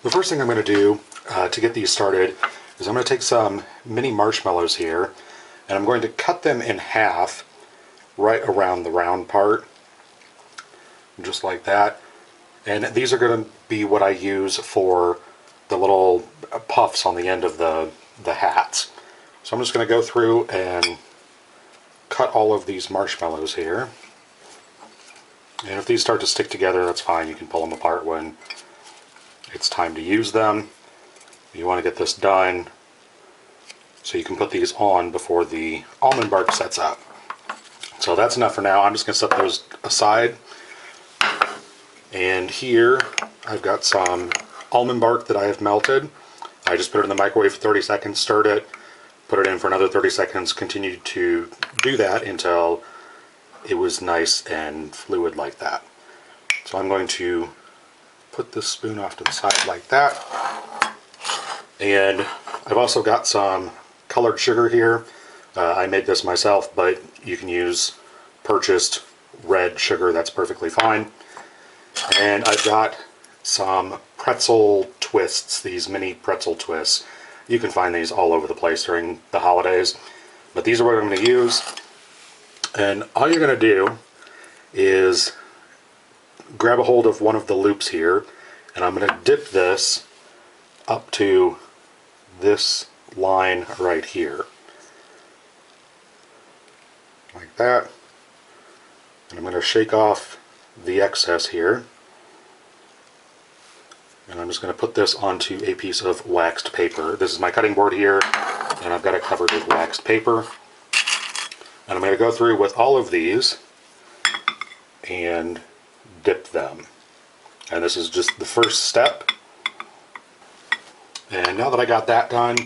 The first thing I'm going to do to get these started is I'm going to take some mini marshmallows here and I'm going to cut them in half right around the round part, just like that. And these are going to be what I use for the little puffs on the end of the hats. So I'm just going to go through and cut all of these marshmallows here. And if these start to stick together, that's fine. You can pull them apart when it's time to use them. You want to get this done so you can put these on before the almond bark sets up. So that's enough for now. I'm just going to set those aside. And here I've got some almond bark that I have melted. I just put it in the microwave for 30 seconds, stirred it, put it in for another 30 seconds, continued to do that until it was nice and fluid like that. So I'm going to put this spoon off to the side like that. And I've also got some colored sugar here. I made this myself, but you can use purchased red sugar, that's perfectly fine. And I've got some pretzel twists, these mini pretzel twists. You can find these all over the place during the holidays, but these are what I'm going to use. And all you're going to do is grab a hold of one of the loops here, and I'm going to dip this up to this line right here, like that. And I'm going to shake off the excess here, and I'm just going to put this onto a piece of waxed paper. This is my cutting board here, and I've got it covered with waxed paper. And I'm going to go through with all of these and dip them. And this is just the first step. And now that I got that done,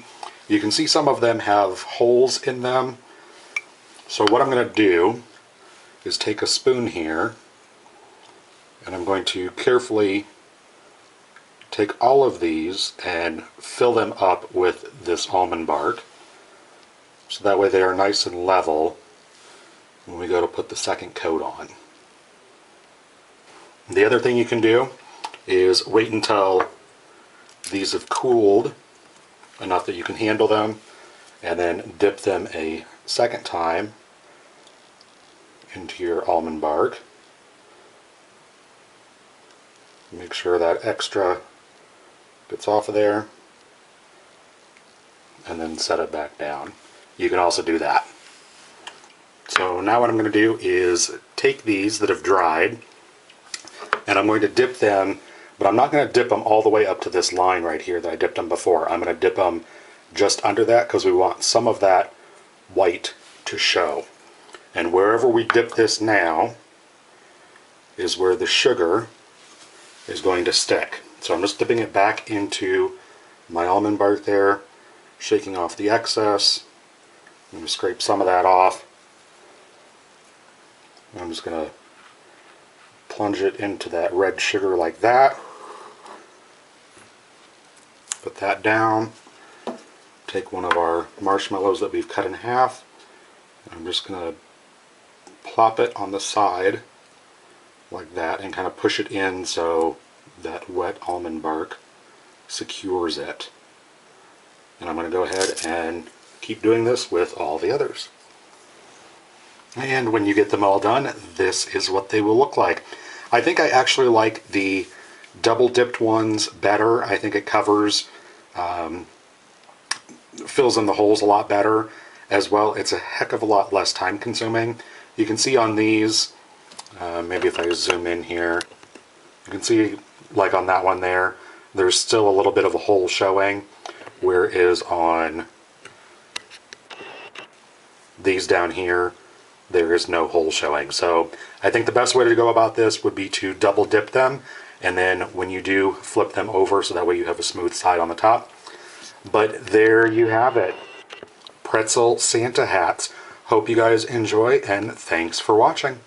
you can see some of them have holes in them. So what I'm going to do is take a spoon here, and I'm going to carefully take all of these and fill them up with this almond bark, so that way they are nice and level when we go to put the second coat on. The other thing you can do is wait until these have cooled enough that you can handle them, and then dip them a second time into your almond bark. Make sure that extra gets off of there, and then set it back down. You can also do that. So now what I'm going to do is take these that have dried, and I'm going to dip them, but I'm not going to dip them all the way up to this line right here that I dipped them before. I'm going to dip them just under that because we want some of that white to show. And wherever we dip this now is where the sugar is going to stick. So I'm just dipping it back into my almond bark there, shaking off the excess. I'm going to scrape some of that off. I'm just going to plunge it into that red sugar like that. Put that down. Take one of our marshmallows that we've cut in half. I'm just going to plop it on the side like that and kind of push it in so that wet almond bark secures it. And I'm going to go ahead and keep doing this with all the others. And when you get them all done, this is what they will look like. I think I actually like the double dipped ones better. I think it covers, fills in the holes a lot better as well. It's a heck of a lot less time consuming. You can see on these, maybe if I zoom in here, you can see like on that one there, there's still a little bit of a hole showing, whereas on these down here, there is no hole showing. So I think the best way to go about this would be to double dip them, and then when you do, flip them over so that way you have a smooth side on the top. But there you have it. Pretzel Santa hats. Hope you guys enjoy, and thanks for watching.